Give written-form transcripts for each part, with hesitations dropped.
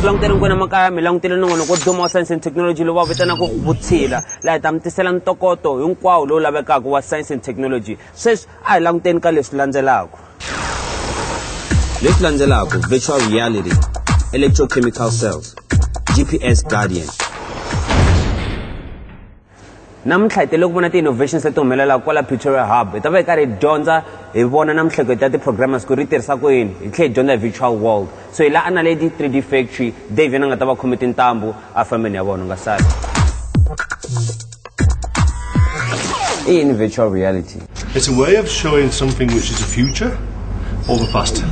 langutele kwena makaya mi langutele nongono ko duma science and technology lo va vitana ku VUTSHILA la ta mtisela ntokoto hinkwawo lo lavekaka wa science and technology sweswi a hi languteni ka leswi landzelaka virtual reality electrochemical cells GPS guardian namuntlha hi tele ku vona ti-innovations leti humelela kwala Pretoria Hub hi ta va hi karhi hi dyondza hi vona na mihleketo ya ti-programmers ku ri tirhisa ku yini hi tlhela hi dyondza hi virtual world so hi la a Naledi3d factory Dave yena nga ta va khome tintambu a fambeni ya vona nga sali in virtual reality. It's a way of showing something which is the future or the past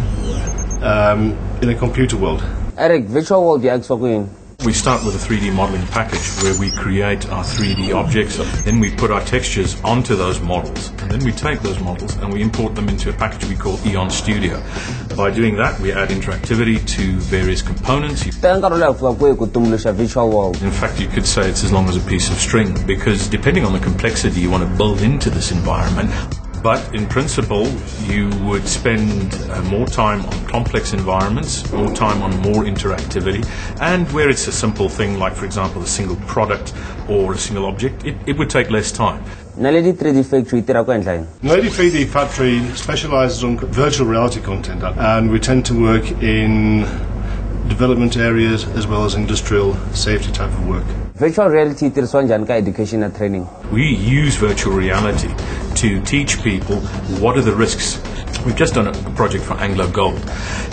in a computer world. Eric, virtual world ya ku yini? We start with a 3D modeling package where we create our 3D objects, then we put our textures onto those models, and then we take those models and we import them into a package we call Eon Studio. By doing that, we add interactivity to various components. In fact, you could say it's as long as a piece of string, because depending on the complexity you want to build into this environment, but in principle, you would spend more time on complex environments, more time on more interactivity, and where it's a simple thing, like, for example, a single product or a single object, it would take less time. Naledi3d factory Naledi3d factory specializes on virtual reality content, and we tend to work in development areas as well as industrial safety type of work. Virtual reality education and training. We use virtual reality to teach people what are the risks. We've just done a project for Anglo Gold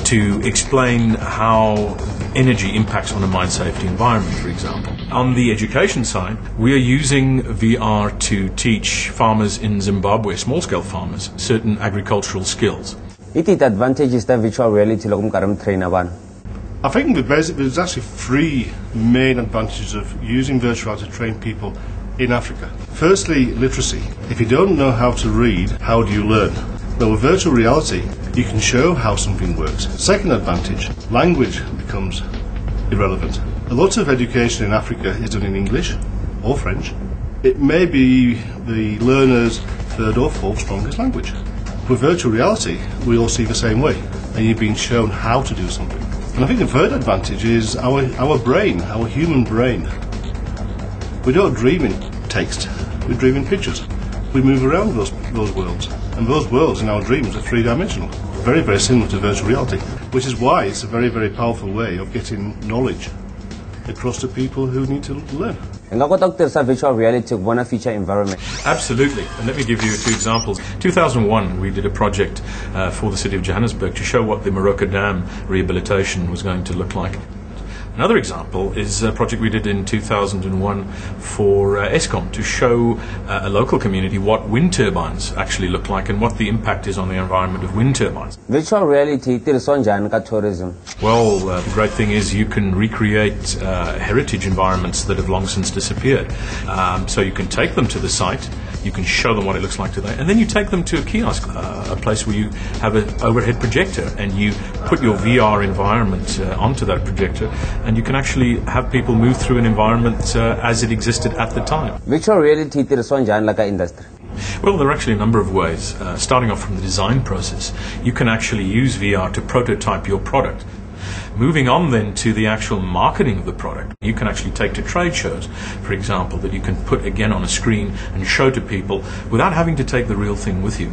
to explain how energy impacts on a mine safety environment, for example. On the education side, we are using VR to teach farmers in Zimbabwe, small-scale farmers, certain agricultural skills. What are the advantages of virtual reality train? I think there's actually three main advantages of using virtual reality to train people in Africa. Firstly, literacy. If you don't know how to read, how do you learn? Well, with virtual reality, you can show how something works. Second advantage, language becomes irrelevant. A lot of education in Africa is done in English or French. It may be the learner's third or fourth strongest language. With virtual reality, we all see the same way, and you're being shown how to do something. And I think the third advantage is our brain, our human brain. We don't dream in text, we dream in pictures. We move around those worlds, and those worlds in our dreams are three-dimensional. Very, very similar to virtual reality, which is why it's a very, very powerful way of getting knowledge across to people who need to learn. Virtual reality feature environment. Absolutely, and let me give you two examples. 2001, we did a project for the city of Johannesburg to show what the Morocco Dam rehabilitation was going to look like. Another example is a project we did in 2001 for Eskom to show a local community what wind turbines actually look like and what the impact is on the environment of wind turbines. Virtual reality tourism. Well, the great thing is you can recreate heritage environments that have long since disappeared. So you can take them to the site, you can show them what it looks like today, and then you take them to a kiosk, a place where you have an overhead projector, and you put your VR environment onto that projector, and you can actually have people move through an environment as it existed at the time. Virtual reality industry. Well, there are actually a number of ways. Starting off from the design process, you can actually use VR to prototype your product. Moving on then to the actual marketing of the product, you can actually take to trade shows, for example, that you can put again on a screen and show to people without having to take the real thing with you.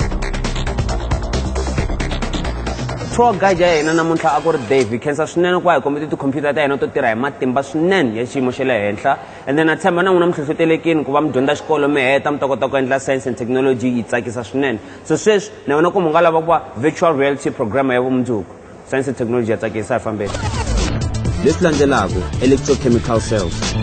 Tour guide yena namuntlha a ku ri Dave khensa swinene kwa hi kombete tikhompyuta ta hina to tirha hi matimba swinene ya xiyimo xa le henhla and then a tshemba na n'wina mi hlohlotelekini ku va mi dyondza xikolo mi heta mi ta kota ku endla science and technology yi tsakisa swinene so sweswi ni vona ku mi nga lava ku va virtual reality program ya vumundzuku science and technology ya tsakisa hi fambeni leswi landzelaka electrochemical cells